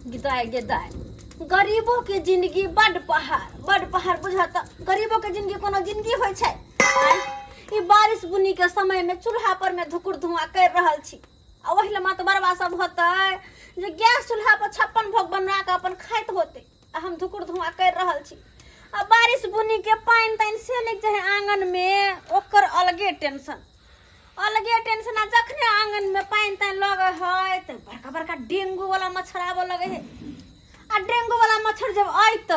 गिदाय गरीबों के जिंदगी बड़ पहाड़ बुझाता। गरीबों के जिंदगी कोनो जिंदगी होय छै। ई बारिश बुनी के समय में चूल्हा पर में धुकुर धुआं कर रहल छी आ ओहिले मात बरबा सब होतै जे गैस चूल्हा पर 56 भोग बना के अपन खाइत होते आ हम धुकुर धुआं कर रहल छी। आ बारिश बुनी के पानी ताइन से लग जाए आंगन में ओकर अलगे टेंशन आ जखने आंगन में पानी ताइन लगे है तो बड़का बड़का डेंगू वाला मच्छर आवे लगे है। आ डेंगू वाला मच्छर जब आइतै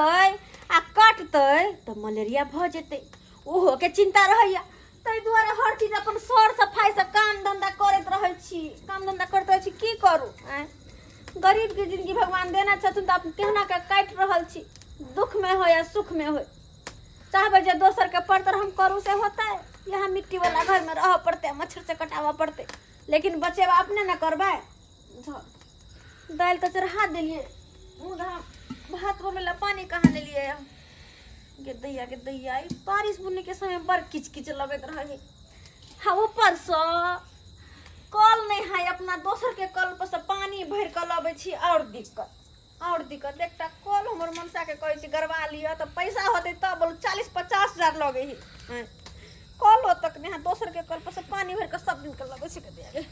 आ काटतै तो मलेरिया भ जेतै ओहो के चिंता रहैया। ताहि दुआरे हर चीज अपन सर सफाई से काम धंधा करैत रहै छी की करू। गरीब के जिंदगी भगवान देना छथुन तो अपन केहना के काट रहल छी। दुख में हो या सुख में हो चाहबे जे दोसर के परतर हम करू से होता है। यहाँ मिट्टी वाला घर में रह पड़ते मच्छर से कटावा पड़ते लेकिन बचेवा अपने न करबे। दाल तो चढ़ा दिलिए भात रोले ला पानी कहाँ दिलिए गे दैया ई बारिश बुनी के समय बड़ किच लगत रहे। हाँ ऊपर से कल नहीं है अपना दोसर के कल पर से पानी भर के लबे छी और दिक्कत एकटा कल हमर मनसा के कहै छी गरबा लिया तो पैसा होते तब 40-50 हजार लगे है। कल हो तक नहीं दोसर के कल पर से पानी भर के सब दिन के लगे छी के दिया गे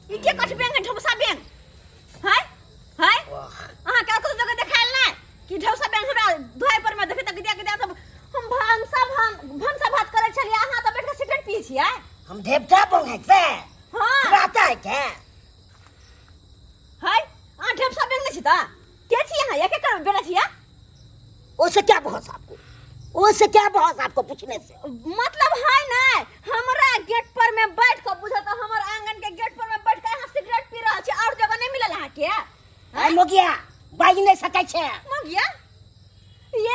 ई के कठ बेंग ढौसा बेंग हाय अहाँ क्या कुछ जगह देखाइल ना कि ढौसा बेंग हमरा धोय पर में देखे तक दिया सब हम भंसा भात करे छलिए अहाँ तो बैठ के सिगरेट पिए छियै। हम देवता बोंगे से हां आता है क्या हाय आ ढौसा बेंग नहीं छिता के छी अहाँ एक कर बेला छिया उससे क्या बहस आपको पूछने से मतलब है ना हमरा गेट पर में बैठ के बुझा तो हमर आंगन के गेट पर में बैठ के यहाँ सिगरेट पी रहा छी और जगह नहीं मिलल है के है मोगिया बाज नहीं सकै छे मोगिया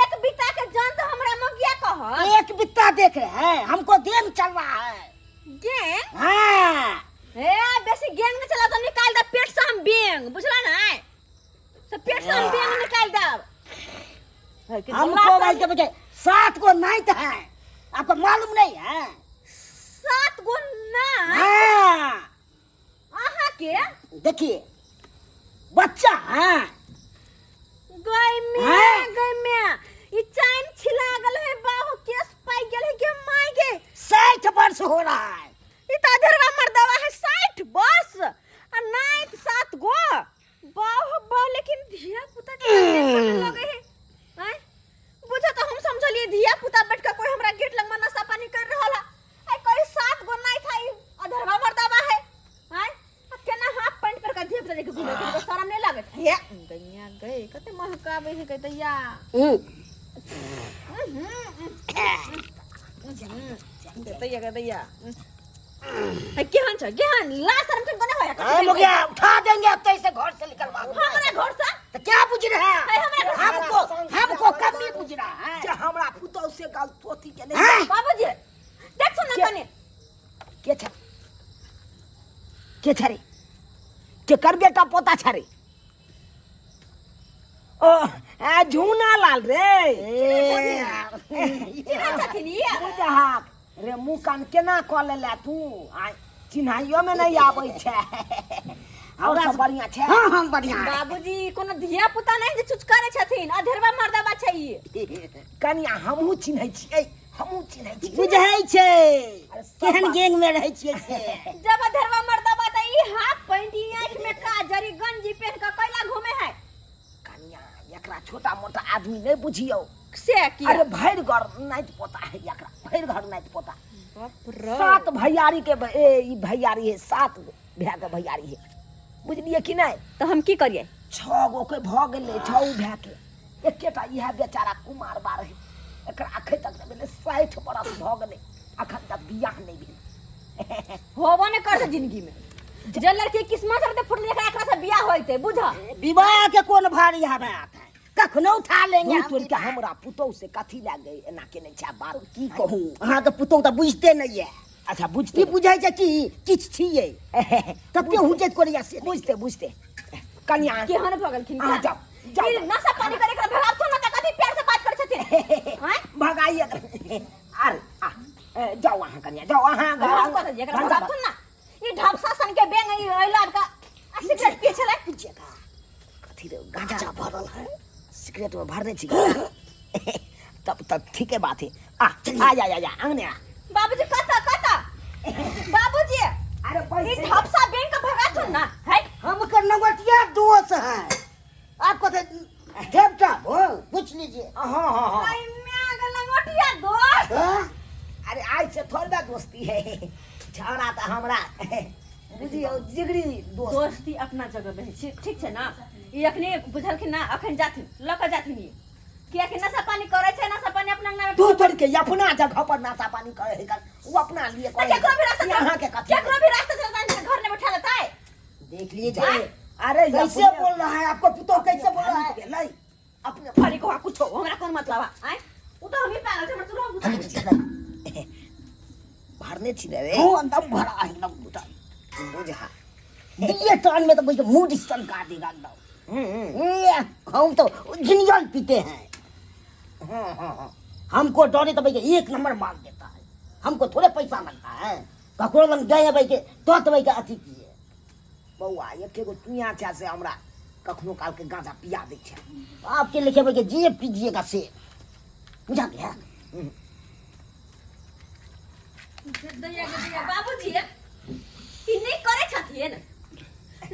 एक बित्ता के जान तो हमरा मोगिया कह एक बित्ता देख रहे हैं हमको गेम चल रहा है। गैंग हाँ ए बेसी गैंग में चला तो निकाल दे पेट से हम बेंग बुझला ना सब पेट से हम बेंग निकाल दे। हमको भाई के बजे 7 गो नाइट है आपको मालूम नहीं है 7 गो ना हाँ आहा के देखिए बच्चा है गई में ई चैन छिला गल है बाहु केस पाई गेल है के माई गे 60 वर्ष हो रहा है ई त अधरवा मर्दवा है 60 वर्ष आ नाइट 7 गो बाहु लेकिन धिया पुता के लगे है हैं बुझा तो हम समझलिए धिया पुता बैठ के कोई हमरा गेट लग में नशा पानी कर रहला आई कोई 7 गो नाइट है अधरवा मर्दवा है हैं अब केना हाफ पैंट पर का धिया पुता लेके घूमे के शरम नहीं लागत है गैया गए कते महकाबे है के दैया दैया केहन ला शर्म के कोने होया हम लोग उठा देंगे अब तो इसे घर से निकलवा हमरा घर से तो क्या पूछ रहे हैं हमको कब नहीं पूछ रहा है जे हमरा पुतौ से गल तोती के नहीं बाबूजी देख सुन कने के छरे के कर बेटा पोता छरे ओ आ झूना लाल रे चिन्हा छथिन बुझा रे मुंह कान केना क लेला तू आ चिन्हाइयो में नहीं आबै छे और सब बढ़िया छे हां बढ़िया बाबूजी कोनो धिया पुता नहीं जे चुच करे छथिन अधरवा मर्दवा छै ई कनिया हमहू चिन्है छियै बुझाई छे केहन गैंग में रहै छियै से जब अधरवा मर्दवा त ई हाफ पैंट ई आंख में काजरी गंजी पहन के कैला घूमे है कनिया एकरा छोटा मोटा आदमी नहीं बुझियो से की अरे भैर घर नाइट पोता है एकरा भैर घर नाइट पोता बाप रे 7 भैयारी के ई भैयारी है 7 भैया के भैयारी है बुझलिए कि नहीं तो हम की करिए 6 गो के भ गेले 6 भैया के एकेटा इहा बेचारा कुमार बा रहे एकरा अखै तक भेले 60 बरस भ गेले अखन तक बियाह नहीं भेल होबो ने कर जिंदगी में जे लड़की किस्मत रहते फुटले एकरा से बियाह होइते बुझा विवाह के कौन भारी हवे आता है कखनो उठा लेंगे तू के हमरा पुतौ से कथी ला गई एना के नहीं छा बात की कहूं अहाँ के पुतौ त बुझते नहीं है अच्छा बुझते की बुझाई छै कि किछ छिए तब के हुजत कोरिया से बुझते कन्या केहन भगलखिन आ जाओ ई नशा पानी करे के भगाव तो ना कथी प्यार से बात कर छथिन हैं भगाइए अरे जाओ वहाँ कन्या जाओ वहाँ हम कत जे एकरा बात सुन ना ई ढापसा सन के बेंग ई ओइलाड का सिगरेट पिए छले जगह कथी रे गांजा भरल है सिगरेट में भरने छी तब ठीक है बात है आ जा अंगने आ बाबूजी कता बाबूजी अरे ई ढापसा बेंग का भगा सुन ना है हम कर नवटिया दोस्त है आपको तो देवता हो पूछ लीजिए। हाँ आई मैं गलंगोटिया दोस्त हाँ? अरे आज से थोड़ा दोस्ती है छौड़ा तो हमरा बुझियो जिगरी दोस्त दोस्ती अपना जगह रहे छै ठीक छै ना ई अखनी बुझलखिन ना अखन जाथिन ल क जाथिन ई किया कि नशा पानी करे छै नशा पानी अपना अंगना में तू तोड़ के अपना जगह पर नाचा पानी करे है वो अपना लिए तो केकरो भी रास्ता यहाँ के कथी केकरो भी रास्ता चलता है घर में बैठा लेता है देख लीजिए अरे कैसे बोल रहा है आपको पुतो कैसे बोल रहा है नहीं अपने फड़ी को कुछ हो हमरा कोन मतलब है उ तो हम ही पागल छै मतलब भरने छी रे हो अंदर भरा है एकदम बुझा बुझा दिए टान में तो मुझे मूड सन का देगा एकदम हम तो जिंजल पीते हैं हमको डरे तो भाई एक नंबर मार देता है हमको थोड़े पैसा लगता है ककरो लग गए भाई के तो भाई के अथी किए बौआ एकेगो तुइया छा से हमरा कखनो काल के गांजा पिया दै छै आपके लिखे भाई के जे पीजिएगा से बुझा गया दैया बाबूजी ई नहीं करे छथिन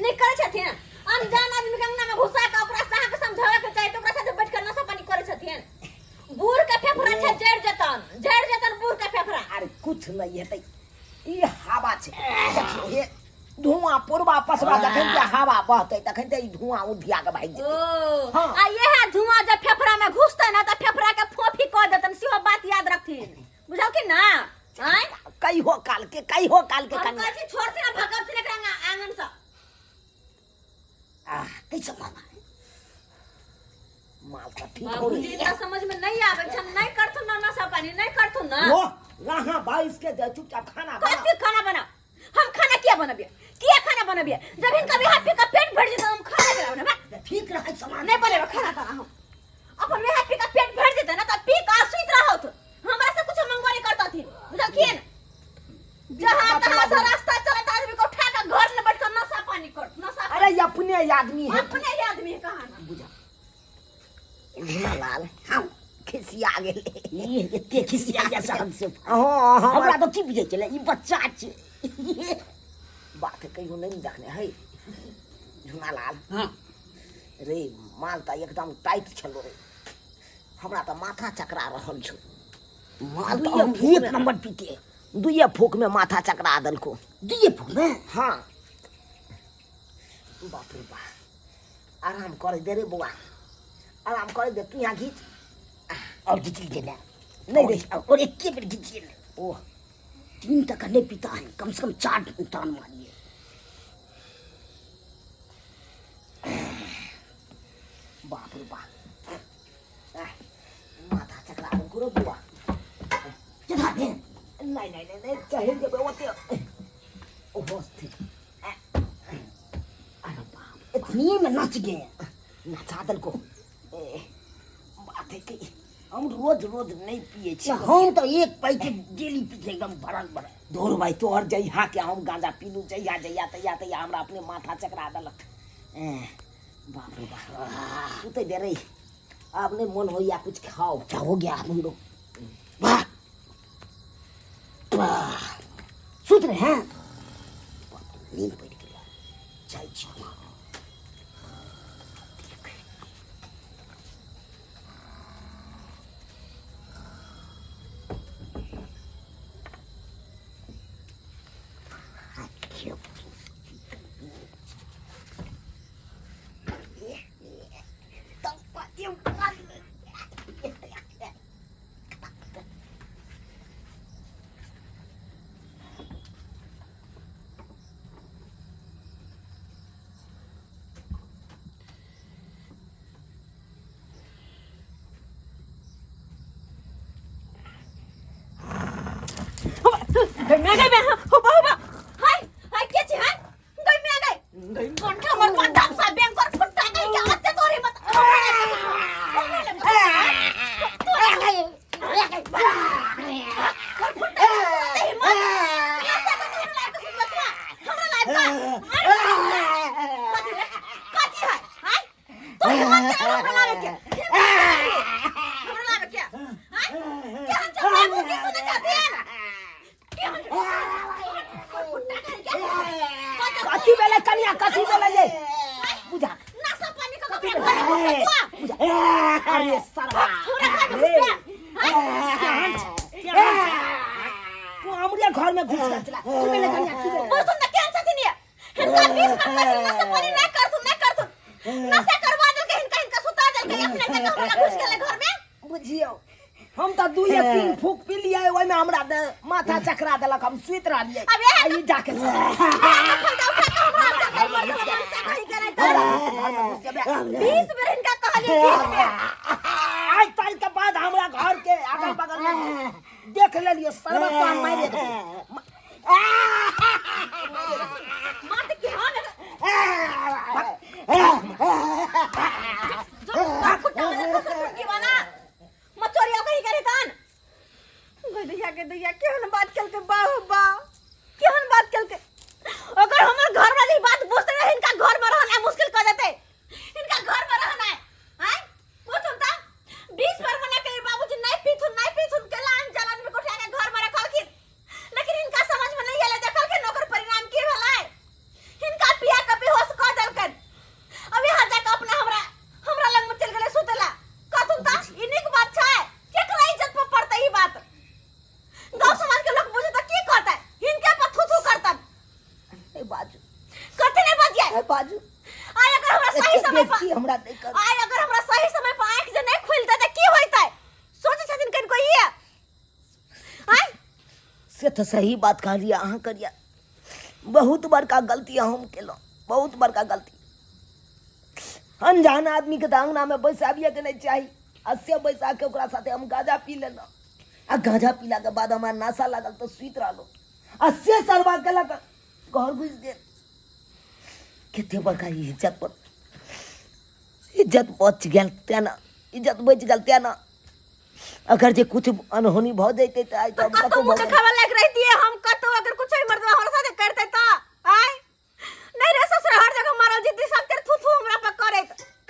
नहीं करे छथिन अनजान आदमी के अंगना में घुसा के ओकरा से अहाँ के समझावे के चाही तो ओकरा साथे बैठ के नशा पानी करे छथिन बूढ़ के फेफड़ा छै जड़ जतन बूढ़ के फेफड़ा अरे कुछ नहीं हेतै ई हवा छै ये धुआं पूर्वा पसवा जखन के हवा बहतै तखन ते ई धुआं उधिया के भाग जेतै ओ हाँ। आ ये है धुआं जब फेफड़ा में घुसतै ना त फेफड़ा के फोफी क देतन सेहो बात याद रखथिन बुझाओ कि ना आय कहियो काल के हम कन्या कहै छी छोड़थिन आ भगवथिन एकरा आंगन से कैसे मामा माल का ठीक हो बाबूजी इतना समझ में नहीं आवे छै नहीं करथुन ना नशा पानी नहीं करथुन ना वो वहां 22 के चुपचाप खाना बना कथी खाना बना हम खाना क्या बनबिए खाना बनबिए जब इनका भी हाथ का पेट भर जेतै हम खाना केना बनबे ठीक रहा सामान नहीं बनेबे खाना ताना हम अपन में हाथ का पेट भर जेतै ना त पी का सुइत रहत हमरा से कुछ मंगवा नहीं करता थी बुझलखिन जहां तहां से रास्ता चलत आदमी को उठा के घर में बैठ के नशा पानी कर नशा अरे ये अपने आदमी है अपने ही आदमी है कहां बुझा धुना लाल हम खिसिया गेले ये एते खिसिया जैसा हमसे हां हमरा तो चिप जाय चले ई बच्चा छे बात कहियो नहीं देखने है झुना लाल हां रे माल त एकदम टाइट छलो रे हमरा त माथा चकरा रहल छ माल तो दुइये हम फूक एक में- नंबर पीते दुइये फूक में माथा चकरा दलको दिए फूल में हाँ बाप रे बाप आराम करे दे रे बुआ आराम करे दे तू यहाँ खींच और खींच लीजिए ना नहीं रे और एक के मिनट खींचिए ना ओह 3 तक नहीं पीता है कम से कम 4 टान मारिए बाप रे बाप माथा चकरा दलको रे बुआ चला दे नहीं चाहे जब होते ओह स्थित अरे बाप इतनी में नाच गए नचा दलको बात है कि हम रोज नहीं पिए छी हम तो एक पैकेट डेली पीते एकदम भरल भरल धोर भाई तो और जइहा के हम गांजा पीलू जइया तैया हमरा अपने माथा चकरा दलक बाप रे बाप सुते दे रही आपने मन हो या कुछ खाओ क्या हो गया हम लोग वाह वाह सुत रहे हैं नींद पड़ गया चाय छी मैं गई हो बाबा हाय हाय के छी हाय गई मैं गई घंटा मर का ढापसा बैंक पर फुटा गई क्या आते तोरी मत बाबूजी सुनना चाहते हैं कथी बेले कनिया कथी बेले ये बुझा नशा पानी का कपड़ा अरे सरवा तू हमरे घर में घुस गया चला तू बेले कनिया की बेले वो सुनना क्या चाहती नहीं है इनका 20 मिनट नशा पानी नहीं कर तू नशा करवा दो के इनका सुता दे के अपने जगह हमरा घुस गेले घर में बुझियो हम तो 2 या 3 फूक पी लिए ओइ में हमरा माथा चकरा देलक हम सुत रहलिए आई जाके बीस बेर इनका कहलिए आज तारीख के बाद हमरा घर के अगल बगल में देख लेलियो सर्वत तो हम मारे मत के हां मचोरिया कहीं करे कान दैया केहन बात चलते बा केहन बात चलते अगर हमर घर वाली बात बुझते रहे इनका घर में रहना मुश्किल कर देते इनका घर में रहना है हैं वो सुनता 20 बार मना करे बाबूजी नहीं पीथुन के लान जलन में कोठा के घर में रखल की लेकिन इनका समझ में नहीं आले देखल के नौकर परिणाम की भला है इनका पिया का बेहोश कर देलकन अब यहां जाके अपना हमरा लग में चल गेले सुतेला का सुनता इन्हीं की बात है केकरा इज्जत पर पड़ता ही बात गांव समाज के लोग बुझे तो की कहता है इनके पर थू करता ए बाजू कथि नहीं बजिया ए बाजू आय अगर हमरा सही समय पर हमरा नहीं कर आय अगर हमरा सही समय पर आंख जे नहीं खुलता त की होइता सोचे छथिन कन कोई है आय से तो सही बात कह लिया अहाँ करिया बहुत बड़का गलती हम केलो बहुत बड़का गलती अनजान आदमी के दांगना में बैसाबिए के नहीं चाहिए अस्से बैसा के ओकरा साथे हम गांजा पी लेलो आ गांजा पीला के बाद हमारा नशा लागल तो सुत रहलो अस्से सरवा केलक घर घुस गेल केते बड़का इज्जत बच गेल तेना इज्जत बच गेल तेना अगर जे कुछ अनहोनी भ जैते त आई तो हम कतो मुंह देखावा लायक रहती है हम कतो अगर कुछ ही मर्दवा हमरा साथे करते त आय नहीं रे ससुर हर जगह मारल जीती सब कर थू हमरा पर करे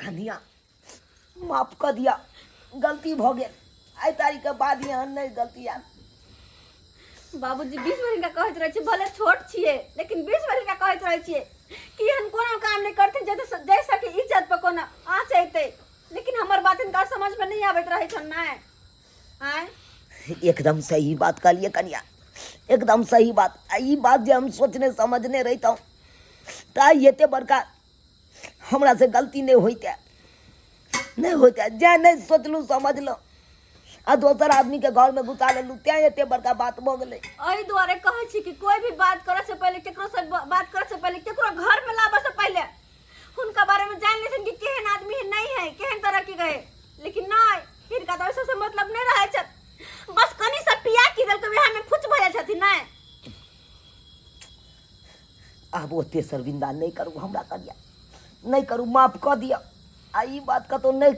कन्या माफ कर दिया गलती भ गेल आई तारीख के बाद यहाँ नहीं गलती यार बाबूजी 20 बार इनका कहत रहे छी भले छोट छिए लेकिन 20 बार इनका कहत रहे छी कि हम कोनो काम नहीं करते जैसा कि इज्जत पर कोनो आ चाहते लेकिन हमर बात इनका समझ में नहीं आवत रहे छन ना आय एकदम सही बात कर लिए कन्या एकदम सही बात ई बात जे हम सोचने समझने रहता ताई एते बड़का हमरा से गलती नहीं होते जे नहीं सोचलू समझ लो आ दोसर आदमी के घर में घुसा लेलू त्या एते बड़का बात भ गेलै एहि दुआरे कहै छी कि कोई भी बात करे से पहले केकरो से बात करे से पहले केकरो घर में लाबे से पहले उनका बारे में जान लेथिन कि केहन आदमी है नहीं है केहन तरह की गए लेकिन नहीं इनका तो ऐसा से मतलब नहीं रहे छ बस कनी से पिया की दल के बिहार में फुच भया छथिन नहीं अब ओते शर्मिंदा नहीं करू हमरा करिया नहीं करू माफ कर दिया आ ई बात का तो नहीं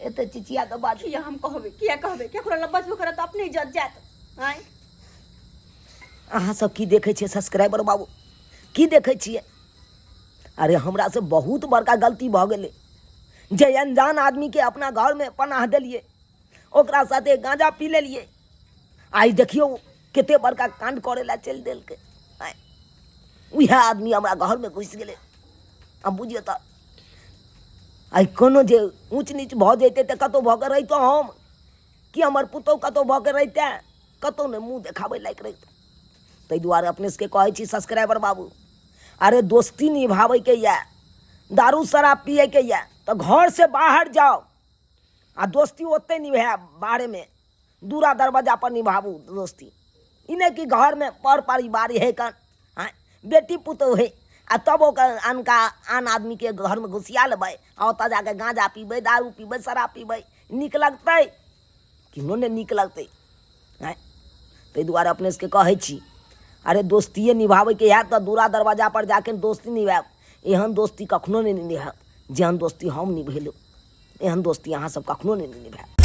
एते चिचिया के बात किया हम कहबे केकरो लबजबो करे तो अपनी इज्जत जात आय अहाँ सब की देखे छिए सब्सक्राइबर बाबू की देखे छिए अरे हमरा से बहुत बड़का गलती भ गेलै जे अनजान आदमी के अपना घर में पनाह देलिए ओकरा साथे गांजा पी लेलिए आई देखियो केते बड़का कांड करे ला चल देल के उहे आदमी हमरा घर में घुस गेलै अब बुझिए तो आई कोनो जे ऊंच नीच भ जैते तो कतौ भ के रहितो हम कि हमर पुतौ कतौ भ के रहिते कतौ ने मुँह देखाबे लायक रहितो ताहि दुआरे अपने से कहै छी सब्सक्राइबर बाबू अरे दोस्ती निभावे के या दारू शराब पिए के या तो घर से बाहर जाओ आ दोस्ती ओते निभा बारे में दूरा दरवाजा पर निभाबू दोस्ती इन्हें कि घर में पर परिवार है कन हाँ बेटी पुतौ है आ तब अनका आन आदमी के घर में घुसिया लेबै आ ओतऽ जाके गांजा पीबै दारू पीबै शराब पीबै नीक लगतै किनो ने नीक लगतै हैं ताहि दुआरे अपने सबके कहै छी अरे दोस्तिए निभाबै के हैत तऽ दूरा दरवाजा पर जाके दोस्ती निभायब एहन दोस्ती कखनो नहि निभायब जेहन दोस्ती हम निभेलहुँ एहन दोस्ती अहाँ सब कखनो नहि निभायब।